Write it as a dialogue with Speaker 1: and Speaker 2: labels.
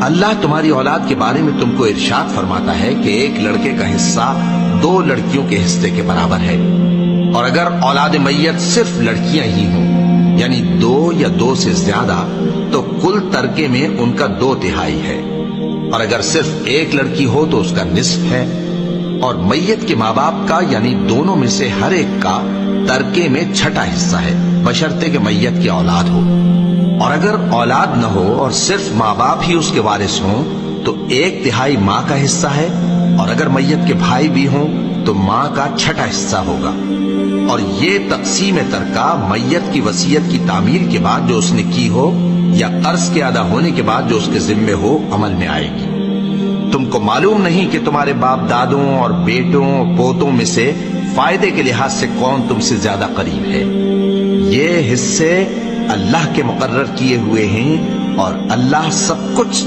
Speaker 1: اللہ تمہاری اولاد کے بارے میں تم کو ارشاد فرماتا ہے کہ ایک لڑکے کا حصہ 2 لڑکیوں کے حصے کے برابر ہے، اور اگر اولاد میت صرف لڑکیاں ہی ہوں یعنی 2 یا 2 سے زیادہ تو کل ترکے میں ان کا 2/3 ہے، اور اگر صرف ایک لڑکی ہو تو اس کا نصف ہے، اور میت کے ماں باپ کا یعنی دونوں میں سے ہر ایک کا ترکے میں 6واں حصہ ہے، بشرطے کہ میت کی اولاد ہو، اور اگر اولاد نہ ہو اور صرف ماں باپ ہی اس کے وارث ہوں تو 1/3 ماں کا حصہ ہے، اور اگر میت کے بھائی بھی ہوں تو ماں کا 6واں حصہ ہوگا۔ اور یہ تقسیم ترکہ میت کی وصیت کی تعمیل کے بعد جو اس نے کی ہو یا قرض کے ادا ہونے کے بعد جو اس کے ذمے ہو عمل میں آئے گی۔ تم کو معلوم نہیں کہ تمہارے باپ دادوں اور بیٹوں اور پوتوں میں سے فائدے کے لحاظ سے کون تم سے زیادہ قریب ہے؟ یہ حصے اللہ کے مقرر کیے ہوئے ہیں اور اللہ سب کچھ